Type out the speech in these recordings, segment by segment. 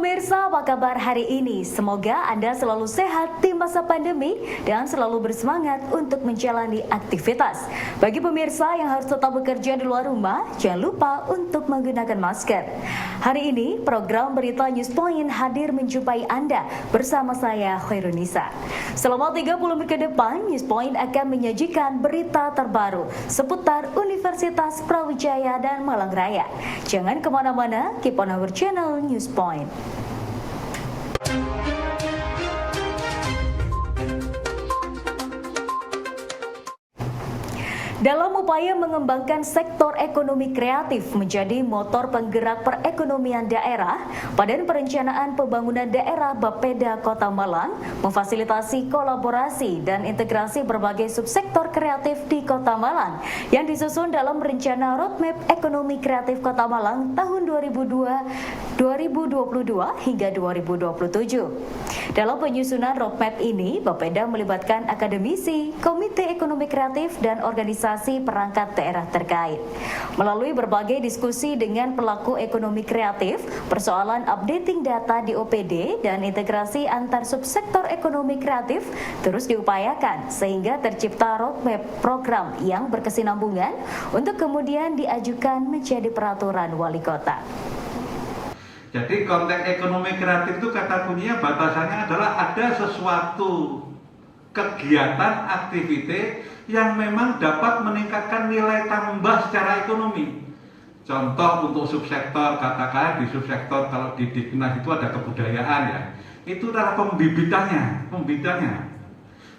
pemirsa, apa kabar hari ini? Semoga Anda selalu sehat di masa pandemi dan selalu bersemangat untuk menjalani aktivitas. Bagi pemirsa yang harus tetap bekerja di luar rumah, jangan lupa untuk menggunakan masker. Hari ini, program Berita News Point hadir menjumpai Anda bersama saya, Khairunisa. Selama 30 menit ke depan, News Point akan menyajikan berita terbaru seputar Universitas Brawijaya dan Malang Raya. Jangan kemana-mana, keep on our channel News Point. Dalam upaya mengembangkan sektor ekonomi kreatif menjadi motor penggerak perekonomian daerah, Badan Perencanaan Pembangunan Daerah Bapeda Kota Malang memfasilitasi kolaborasi dan integrasi berbagai subsektor kreatif di Kota Malang yang disusun dalam rencana Roadmap Ekonomi Kreatif Kota Malang tahun 2022 hingga 2027. Dalam penyusunan roadmap ini, Bapeda melibatkan akademisi, Komite Ekonomi Kreatif, dan organisasi perangkat daerah terkait. Melalui berbagai diskusi dengan pelaku ekonomi kreatif, persoalan updating data di OPD dan integrasi antar subsektor ekonomi kreatif terus diupayakan sehingga tercipta roadmap program yang berkesinambungan untuk kemudian diajukan menjadi peraturan wali kota. Jadi konteks ekonomi kreatif itu kata kuncinya batasannya adalah ada sesuatu kegiatan, aktivitas yang memang dapat meningkatkan nilai tambah secara ekonomi. Contoh untuk subsektor, katakan di subsektor kalau di Dinas itu ada kebudayaan ya, itu adalah pembibitannya.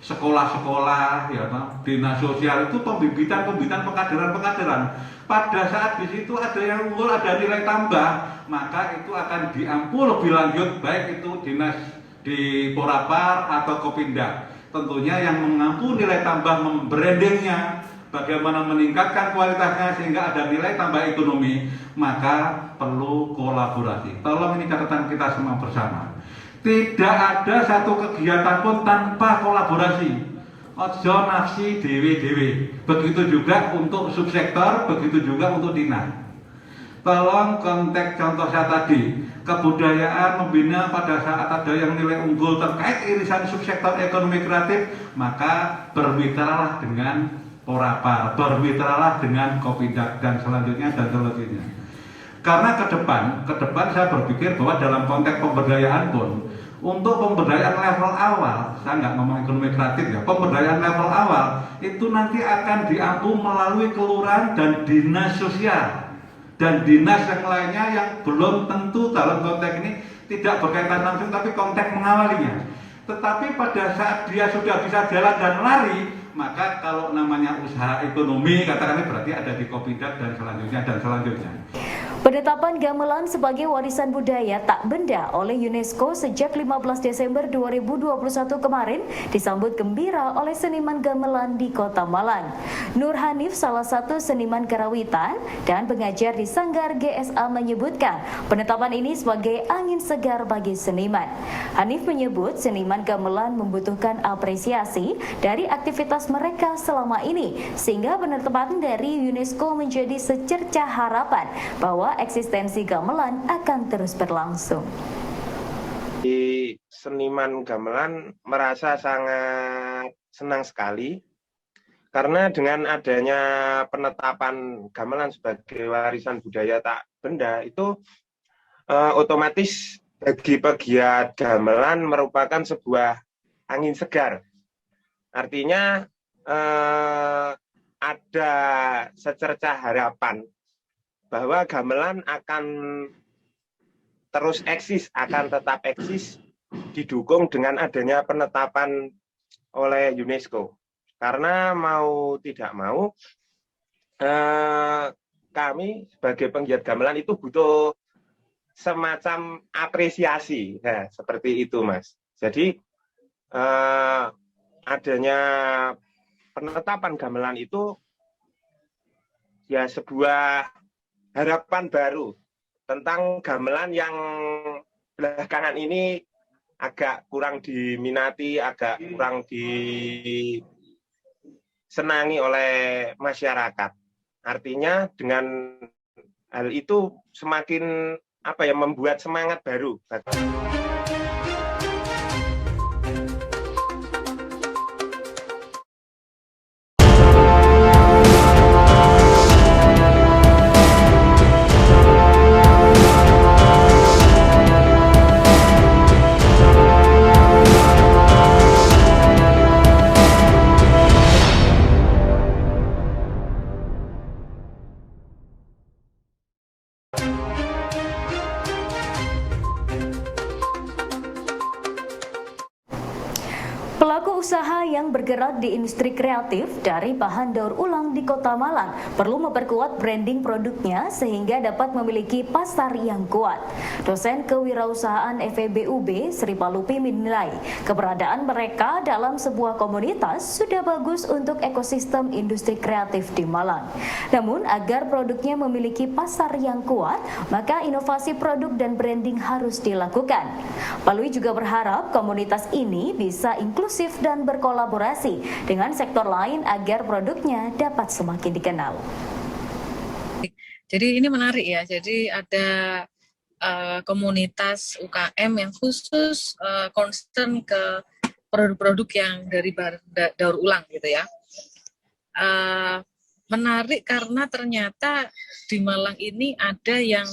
Sekolah-sekolah, ya, dinas sosial itu pembibitan pengkaderan. Pada saat di situ ada yang unggul, ada nilai tambah, maka itu akan diampu lebih lanjut, baik itu dinas di Porapar atau Kopinda. Tentunya yang mengampu nilai tambah membrandingnya, bagaimana meningkatkan kualitasnya sehingga ada nilai tambah ekonomi, maka perlu kolaborasi. Tolong ini catatan kita semua bersama. Tidak ada satu kegiatan pun tanpa kolaborasi. Ojo nafsi dewe-dewe. Begitu juga untuk subsektor, begitu juga untuk dinas. Tolong konteks contoh saya tadi, kebudayaan membina pada saat ada yang nilai unggul terkait irisan subsektor ekonomi kreatif, maka bermitralah dengan Porapar, bermitralah dengan Kopindak dan selanjutnya. Karena ke depan saya berpikir bahwa dalam konteks pemberdayaan pun, untuk pemberdayaan level awal, saya nggak ngomong ekonomi kreatif ya, pemberdayaan level awal itu nanti akan diampu melalui kelurahan dan dinas sosial dan dinas yang lainnya yang belum tentu dalam konteks ini tidak berkaitan langsung tapi konteks mengawalinya. Tetapi pada saat dia sudah bisa jalan dan lari, maka kalau namanya usaha ekonomi katakanlah berarti ada di Kopindak dan selanjutnya. Penetapan gamelan sebagai warisan budaya tak benda oleh UNESCO sejak 15 Desember 2021 kemarin disambut gembira oleh seniman gamelan di Kota Malang. Nur Hanif, salah satu seniman karawitan dan pengajar di Sanggar GSA, menyebutkan penetapan ini sebagai angin segar bagi seniman. Hanif menyebut seniman gamelan membutuhkan apresiasi dari aktivitas mereka selama ini sehingga penetapan dari UNESCO menjadi secercah harapan bahwa eksistensi gamelan akan terus berlangsung. Seniman gamelan merasa sangat senang sekali karena dengan adanya penetapan gamelan sebagai warisan budaya tak benda itu otomatis bagi pegiat gamelan merupakan sebuah angin segar. Artinya ada secercah harapan bahwa gamelan akan terus eksis, akan tetap eksis, didukung dengan adanya penetapan oleh UNESCO. Karena mau tidak mau, kami sebagai penggiat gamelan itu butuh semacam apresiasi, nah, seperti itu, Mas. Jadi adanya penetapan gamelan itu ya sebuah harapan baru tentang gamelan yang belakangan ini agak kurang diminati, agak kurang disenangi oleh masyarakat. Artinya dengan hal itu semakin membuat semangat baru. Pelaku usaha yang bergerak di industri kreatif dari bahan daur ulang di Kota Malang perlu memperkuat branding produknya sehingga dapat memiliki pasar yang kuat. Dosen Kewirausahaan FEBUB Sri Palupi menilai keberadaan mereka dalam sebuah komunitas sudah bagus untuk ekosistem industri kreatif di Malang. Namun agar produknya memiliki pasar yang kuat, maka inovasi produk dan branding harus dilakukan. Palui juga berharap komunitas ini bisa inklusif dan berkolaborasi dengan sektor lain agar produknya dapat semakin dikenal. Jadi ini menarik ya, jadi ada komunitas UKM yang khusus concern ke produk-produk yang dari daur ulang gitu ya. Menarik karena ternyata di Malang ini ada yang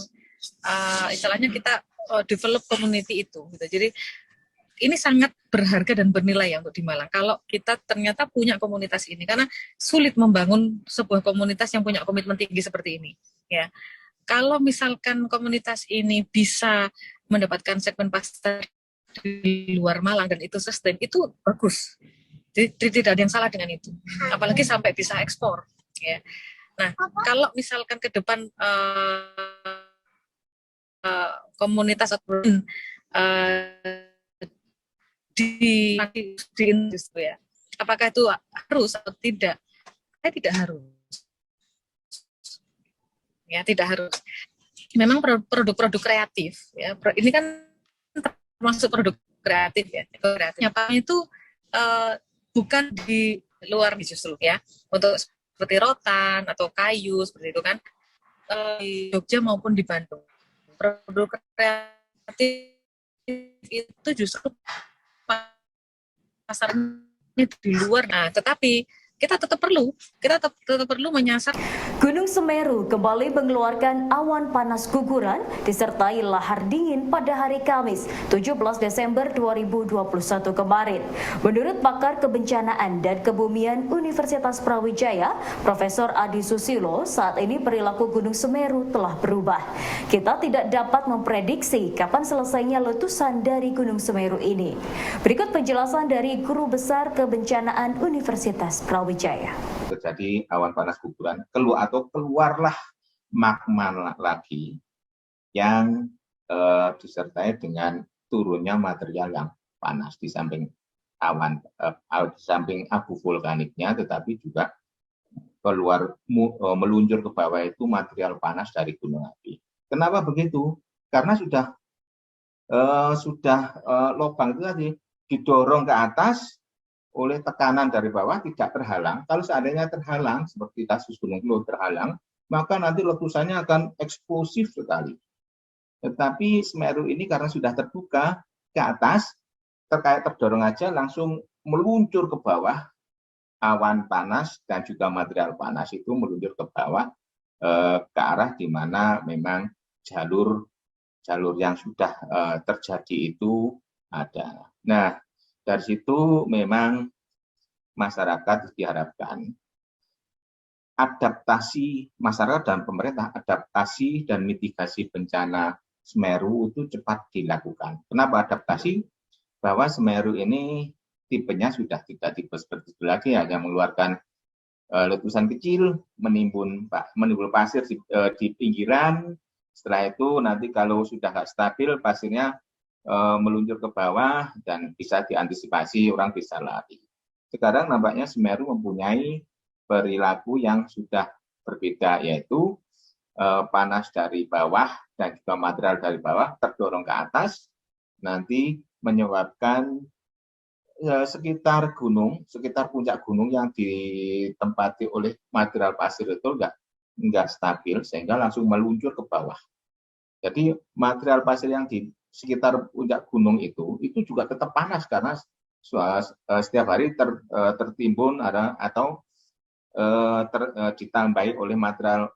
istilahnya kita develop community itu gitu. Jadi ini sangat berharga dan bernilai ya untuk di Malang. Kalau kita ternyata punya komunitas ini, karena sulit membangun sebuah komunitas yang punya komitmen tinggi seperti ini. Ya, kalau misalkan komunitas ini bisa mendapatkan segmen pasar di luar Malang dan itu sustain, itu bagus. Jadi tidak ada yang salah dengan itu. Apalagi sampai bisa ekspor. Ya. Nah, kalau misalkan ke depan komunitas atau di industri ya. Apakah itu harus atau tidak? Tidak harus. Ya, tidak harus. Memang produk-produk kreatif ya. Ini kan termasuk produk kreatif ya. Kreatif. Apa itu bukan di luar justru ya. Untuk seperti rotan atau kayu seperti itu kan di Jogja maupun di Bandung. Produk kreatif itu justru pasarnya di luar. Nah, tetapi kita tetap perlu menyasar. Gunung Semeru kembali mengeluarkan awan panas guguran disertai lahar dingin pada hari Kamis 17 Desember 2021 kemarin. Menurut pakar kebencanaan dan kebumian Universitas Brawijaya, Profesor Adi Susilo, saat ini perilaku Gunung Semeru telah berubah. Kita tidak dapat memprediksi kapan selesainya letusan dari Gunung Semeru ini. Berikut penjelasan dari Guru Besar Kebencanaan Universitas Brawijaya. Terjadi awan panas guguran, keluarlah magma lagi yang disertai dengan turunnya material yang panas di samping awan, di samping abu vulkaniknya, tetapi juga meluncur ke bawah itu material panas dari gunung api. Kenapa begitu? Karena sudah lubang itu tadi didorong ke atas oleh tekanan dari bawah, tidak terhalang. Kalau seandainya terhalang, seperti kasus Gunung Kidul terhalang, maka nanti letusannya akan eksplosif sekali. Tetapi Semeru ini karena sudah terbuka ke atas, terdorong aja langsung meluncur ke bawah, awan panas dan juga material panas itu meluncur ke bawah ke arah di mana memang jalur yang sudah terjadi itu ada. Nah, dari situ memang masyarakat diharapkan adaptasi masyarakat dan pemerintah, adaptasi dan mitigasi bencana Semeru itu cepat dilakukan. Kenapa adaptasi? Bahwa Semeru ini tipenya sudah tidak tipe seperti itu lagi, hanya mengeluarkan letusan kecil, menimbun pasir di pinggiran. Setelah itu nanti kalau sudah nggak stabil pasirnya meluncur ke bawah dan bisa diantisipasi, orang bisa lari. Sekarang nampaknya Semeru mempunyai perilaku yang sudah berbeda, yaitu panas dari bawah dan juga material dari bawah terdorong ke atas, nanti menyebabkan sekitar puncak gunung yang ditempati oleh material pasir itu enggak stabil, sehingga langsung meluncur ke bawah. Jadi material pasir yang di sekitar puncak gunung itu juga tetap panas karena setiap hari tertimbun atau ditambahi oleh material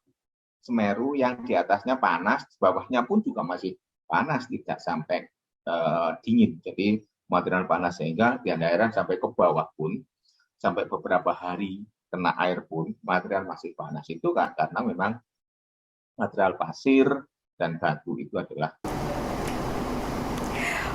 Semeru yang di atasnya panas, di bawahnya pun juga masih panas, tidak sampai dingin. Jadi material panas sehingga di daerah sampai ke bawah pun, sampai beberapa hari kena air pun, material masih panas. Itu kan karena memang material pasir dan batu itu adalah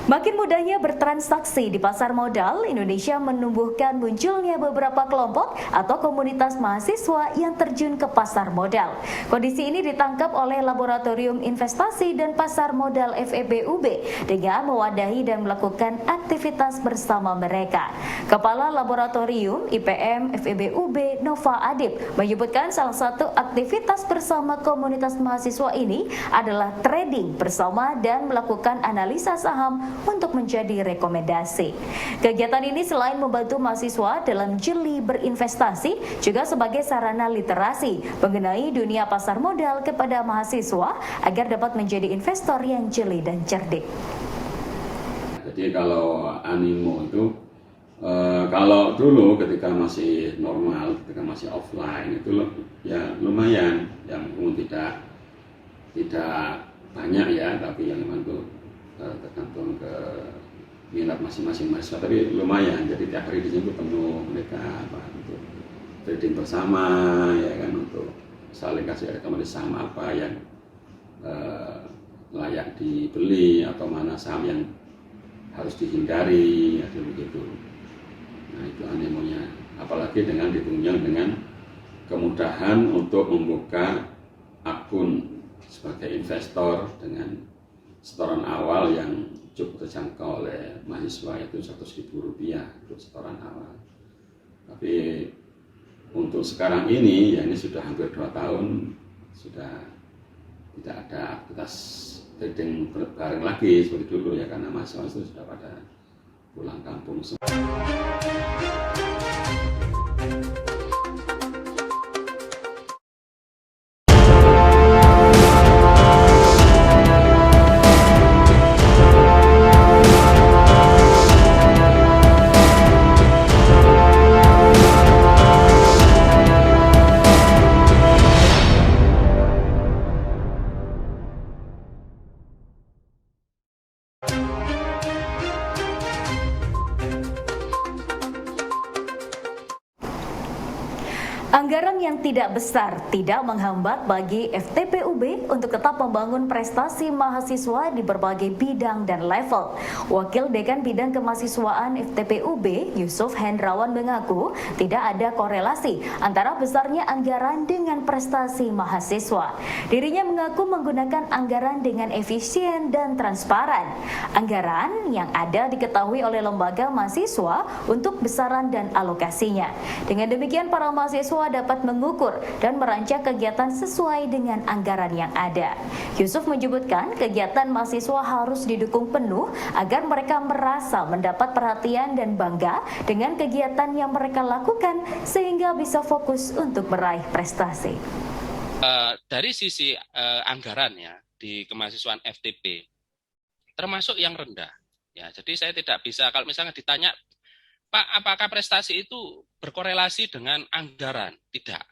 Makin mudahnya bertransaksi di pasar modal, Indonesia menumbuhkan munculnya beberapa kelompok atau komunitas mahasiswa yang terjun ke pasar modal. Kondisi ini ditangkap oleh Laboratorium Investasi dan Pasar Modal FEBUB dengan mewadahi dan melakukan aktivitas bersama mereka. Kepala Laboratorium IPM FEBUB Nova Adib menyebutkan salah satu aktivitas bersama komunitas mahasiswa ini adalah trading bersama dan melakukan analisa saham untuk menjadi rekomendasi. Kegiatan ini selain membantu mahasiswa dalam jeli berinvestasi, juga sebagai sarana literasi mengenai dunia pasar modal kepada mahasiswa agar dapat menjadi investor yang jeli dan cerdik. Jadi kalau animo itu, kalau dulu ketika masih normal, ketika masih offline itu ya lumayan, yang tidak banyak ya, tapi yang memang itu tergantung ke minat masing-masing mahasiswa, tapi lumayan. Jadi tiap hari di sini penuh mereka untuk trading bersama, ya kan, untuk saling kasih rekomendasi saham apa yang layak dibeli atau mana saham yang harus dihindari, ada begitu. Nah itu animonya, apalagi dengan ditunjang dengan kemudahan untuk membuka akun sebagai investor dengan setoran awal yang cukup terjangkau oleh mahasiswa, itu Rp100.000 untuk setoran awal. Tapi untuk sekarang ini, ya ini sudah hampir 2 tahun, sudah tidak ada aktivitas trading bareng lagi seperti dulu ya, karena mahasiswa itu sudah pada pulang kampung semua. Anggaran yang tidak besar tidak menghambat bagi FTPUB untuk tetap membangun prestasi mahasiswa di berbagai bidang dan level. Wakil Dekan Bidang Kemahasiswaan FTPUB, Yusuf Hendrawan mengaku tidak ada korelasi antara besarnya anggaran dengan prestasi mahasiswa. Dirinya mengaku menggunakan anggaran dengan efisien dan transparan. Anggaran yang ada diketahui oleh lembaga mahasiswa untuk besaran dan alokasinya. Dengan demikian, para mahasiswa dapat mengukur dan merancang kegiatan sesuai dengan anggaran yang ada. Yusuf menyebutkan kegiatan mahasiswa harus didukung penuh agar mereka merasa mendapat perhatian dan bangga dengan kegiatan yang mereka lakukan sehingga bisa fokus untuk meraih prestasi. Dari sisi anggaran ya di kemahasiswaan FTP termasuk yang rendah. Ya, jadi saya tidak bisa kalau misalnya ditanya, Pak, apakah prestasi itu berkorelasi dengan anggaran? Tidak.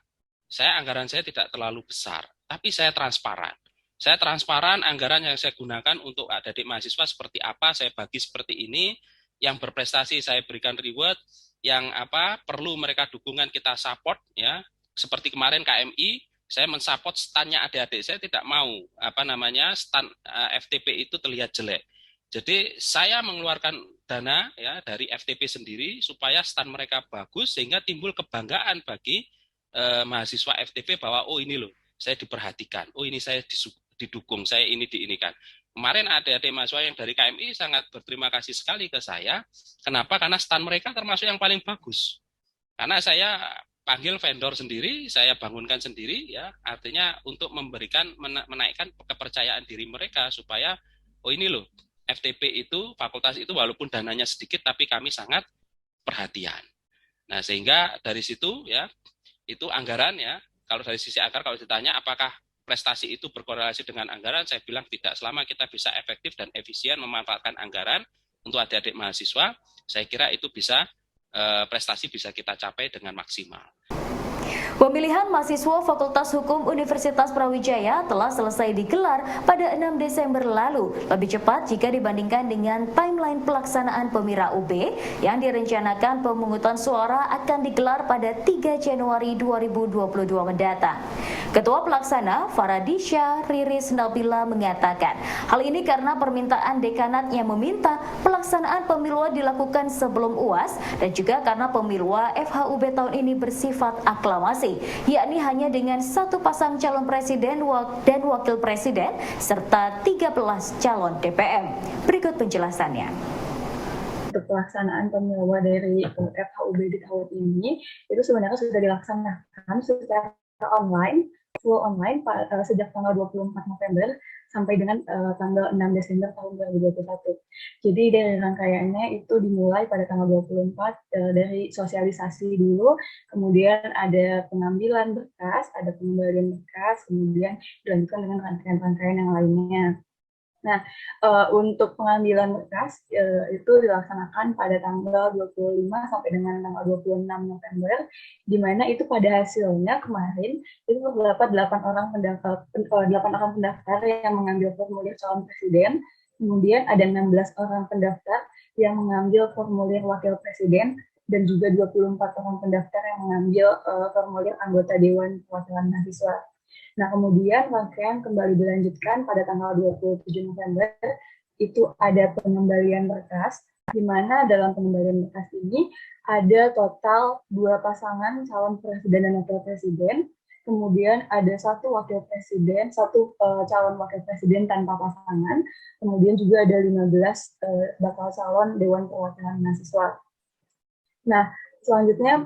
Anggaran saya tidak terlalu besar, tapi saya transparan. Saya transparan anggaran yang saya gunakan untuk adik mahasiswa seperti apa, saya bagi seperti ini, yang berprestasi saya berikan reward, yang perlu mereka dukungan kita support ya. Seperti kemarin KMI, saya mensupport stand-nya adik-adik, saya tidak mau stand FTP itu terlihat jelek. Jadi saya mengeluarkan dana ya dari FTP sendiri supaya stand mereka bagus sehingga timbul kebanggaan bagi mahasiswa FTP bahwa oh ini loh saya diperhatikan, oh ini saya didukung, saya ini diinikan. Kemarin adik-adik mahasiswa yang dari KMI sangat berterima kasih sekali ke saya. Kenapa? Karena stand mereka termasuk yang paling bagus. Karena saya panggil vendor sendiri, saya bangunkan sendiri ya, artinya untuk menaikkan kepercayaan diri mereka supaya oh ini loh FTP itu, fakultas itu walaupun dananya sedikit tapi kami sangat perhatian. Nah, sehingga dari situ ya, itu anggaran ya, kalau dari sisi anggaran kalau ditanya apakah prestasi itu berkorelasi dengan anggaran, saya bilang tidak. Selama kita bisa efektif dan efisien memanfaatkan anggaran untuk adik-adik mahasiswa, saya kira itu bisa prestasi bisa kita capai dengan maksimal. Pemilihan mahasiswa Fakultas Hukum Universitas Brawijaya telah selesai digelar pada 6 Desember lalu, lebih cepat jika dibandingkan dengan timeline pelaksanaan Pemira UB yang direncanakan pemungutan suara akan digelar pada 3 Januari 2022 mendatang. Ketua Pelaksana Faradisha Riris Nabila mengatakan, hal ini karena permintaan dekanat yang meminta pelaksanaan pemilu dilakukan sebelum UAS dan juga karena pemilu FHUB tahun ini bersifat aklamasi, yakni hanya dengan satu pasang calon presiden dan wakil presiden serta 13 calon DPM. Berikut penjelasannya. Untuk pelaksanaan pemilu dari FHUB di tahun ini itu sebenarnya sudah dilaksanakan secara online, full online sejak tanggal 24 November sampai dengan tanggal 6 Desember tahun 2021. Jadi dari rangkaiannya itu dimulai pada tanggal 24 dari sosialisasi dulu, kemudian ada pengambilan berkas, ada pengembalian berkas, kemudian dilanjutkan dengan rangkaian-rangkaian yang lainnya. Nah, untuk pengambilan berkas itu dilaksanakan pada tanggal 25 sampai dengan tanggal 26 November, di mana itu pada hasilnya kemarin itu terdapat 8 orang pendaftar yang mengambil formulir calon presiden, kemudian ada 16 orang pendaftar yang mengambil formulir wakil presiden, dan juga 24 orang pendaftar yang mengambil formulir anggota Dewan Perwakilan Mahasiswa. Nah, kemudian rangkaian kembali dilanjutkan pada tanggal 27 November, itu ada pengembalian berkas, di mana dalam pengembalian berkas ini ada total 2 pasangan calon presiden dan wakil presiden, kemudian ada satu wakil presiden, satu calon wakil presiden tanpa pasangan, kemudian juga ada 15 bakal calon Dewan Perwakilan Mahasiswa. Nah, selanjutnya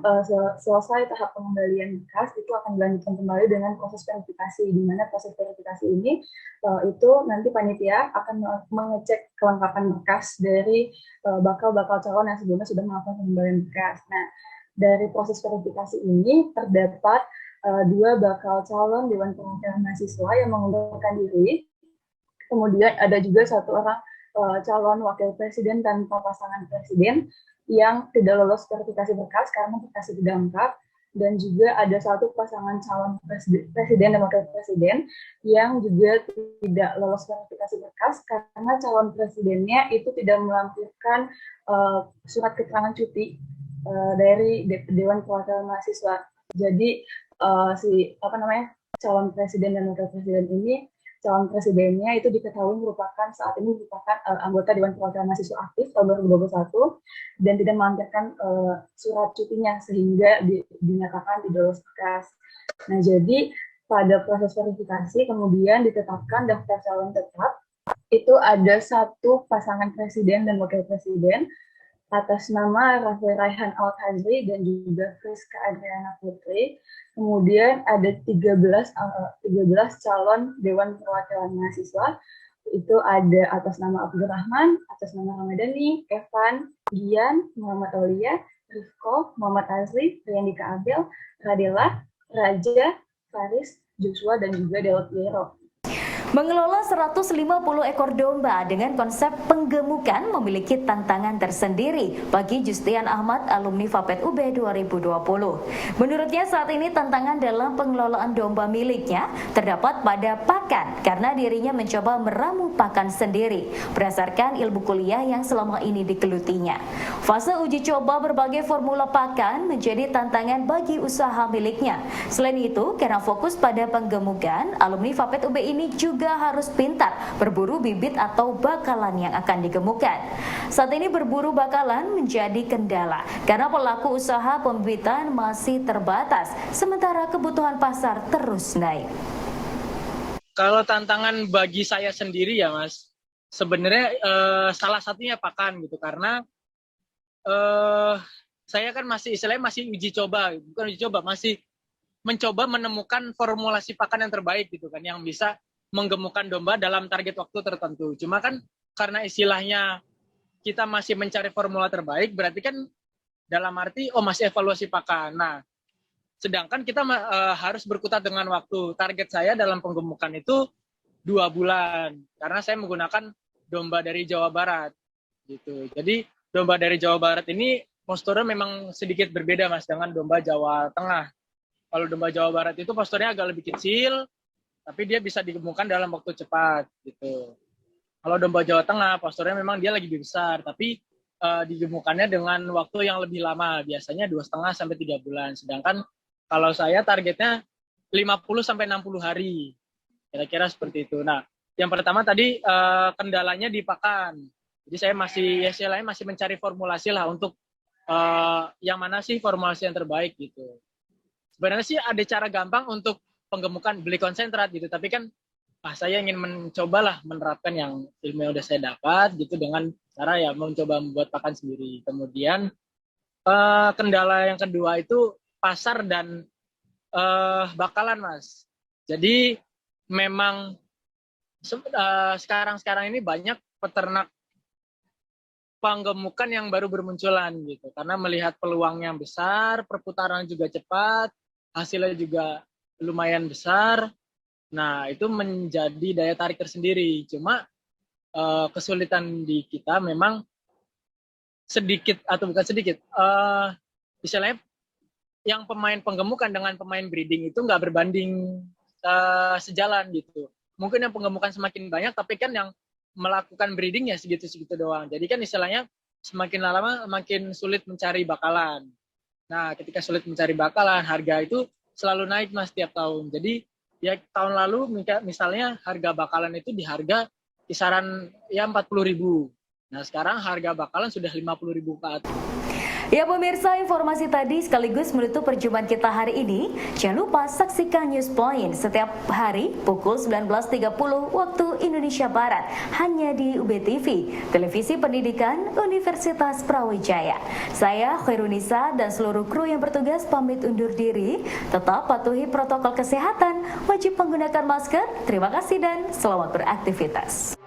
selesai tahap pengembalian berkas itu akan dilanjutkan kembali dengan proses verifikasi, di mana proses verifikasi ini itu nanti panitia akan mengecek kelengkapan berkas dari bakal calon yang sebelumnya sudah melakukan pengembalian berkas. Nah, dari proses verifikasi ini terdapat 2 bakal calon Dewan Perwakilan Mahasiswa yang mengundurkan diri, kemudian ada juga 1 orang calon wakil presiden tanpa pasangan presiden yang tidak lolos verifikasi berkas karena berkas tidak lengkap, dan juga ada 1 pasangan calon presiden dan wakil presiden yang juga tidak lolos verifikasi berkas karena calon presidennya itu tidak melampirkan surat keterangan cuti dari Dewan Perwakilan Mahasiswa. Jadi calon presiden dan wakil presiden ini, calon presidennya itu diketahui saat ini merupakan anggota Dewan Perwakilan Mahasiswa aktif tahun 2021 dan tidak melampirkan surat cutinya sehingga dinyatakan tidak lolos berkas. Nah, jadi pada proses verifikasi kemudian ditetapkan daftar calon tetap, itu ada 1 pasangan presiden dan wakil presiden atas nama Raffi Raihan Al-Khazri dan juga Friska Adriana Putri. Kemudian ada 13 calon Dewan Perwakilan Mahasiswa, itu ada atas nama Abdurrahman, atas nama Ramadhani, Evan, Gian, Muhammad Aulia, Rifko, Muhammad Azri, Riyandika Abel, Radela, Raja, Faris, Joshua, dan juga Delot Yero. Mengelola 150 ekor domba dengan konsep penggemukan memiliki tantangan tersendiri bagi Justian Ahmad, alumni Fapet UB 2020. Menurutnya saat ini tantangan dalam pengelolaan domba miliknya terdapat pada pakan karena dirinya mencoba meramu pakan sendiri berdasarkan ilmu kuliah yang selama ini digelutinya. Fase uji coba berbagai formula pakan menjadi tantangan bagi usaha miliknya. Selain itu, karena fokus pada penggemukan, alumni Fapet UB ini juga harus pintar berburu bibit atau bakalan yang akan digemukan. Saat ini berburu bakalan menjadi kendala karena pelaku usaha pembibitan masih terbatas, sementara kebutuhan pasar terus naik. Kalau tantangan bagi saya sendiri ya Mas, sebenarnya salah satunya pakan gitu, karena saya kan masih uji coba, bukan uji coba, masih mencoba menemukan formulasi pakan yang terbaik gitu kan, yang bisa menggemukkan domba dalam target waktu tertentu. Cuma kan karena istilahnya kita masih mencari formula terbaik, berarti kan dalam arti masih evaluasi pakan. Nah, Sedangkan kita harus berkutat dengan waktu. Target saya dalam penggemukan itu 2 bulan, karena saya menggunakan domba dari Jawa Barat. Gitu. Jadi domba dari Jawa Barat ini posturnya memang sedikit berbeda Mas dengan domba Jawa Tengah. Kalau domba Jawa Barat itu posturnya agak lebih kecil, tapi dia bisa digemukkan dalam waktu cepat. Gitu. Kalau domba Jawa Tengah posturnya memang dia lagi besar, tapi digemukannya dengan waktu yang lebih lama, biasanya 2,5 sampai 3 bulan. Sedangkan kalau saya targetnya 50 sampai 60 hari. Kira-kira seperti itu. Nah, yang pertama tadi kendalanya di pakan. Jadi saya masih mencari formulasi lah untuk yang mana sih formulasi yang terbaik gitu. Sebenarnya sih ada cara gampang untuk penggemukan, beli konsentrat gitu, tapi kan saya ingin mencobalah menerapkan yang ilmu yang udah saya dapat gitu dengan cara ya mencoba membuat pakan sendiri. Kemudian kendala yang kedua itu pasar dan bakalan Mas. Jadi memang sekarang ini banyak peternak penggemukan yang baru bermunculan gitu, karena melihat peluang yang besar, perputaran juga cepat, hasilnya juga lumayan besar. Nah, itu menjadi daya tarik tersendiri. Cuma kesulitan di kita memang sedikit, atau bukan sedikit, misalnya yang pemain penggemukan dengan pemain breeding itu nggak berbanding sejalan gitu. Mungkin yang penggemukan semakin banyak, tapi kan yang melakukan breeding ya segitu-segitu doang. Jadi kan istilahnya semakin lama makin sulit mencari bakalan. Nah, ketika sulit mencari bakalan, harga itu selalu naik Mas tiap tahun. Jadi ya tahun lalu misalnya harga bakalan itu di harga kisaran ya 40.000. Nah, sekarang harga bakalan sudah 50.000 ke atas. Ya pemirsa, informasi tadi sekaligus menutup perjumpaan kita hari ini. Jangan lupa saksikan News Point setiap hari pukul 19.30 waktu Indonesia Barat hanya di UBTV, Televisi Pendidikan Universitas Brawijaya. Saya Khairunisa dan seluruh kru yang bertugas pamit undur diri. Tetap patuhi protokol kesehatan, wajib menggunakan masker. Terima kasih dan selamat beraktivitas.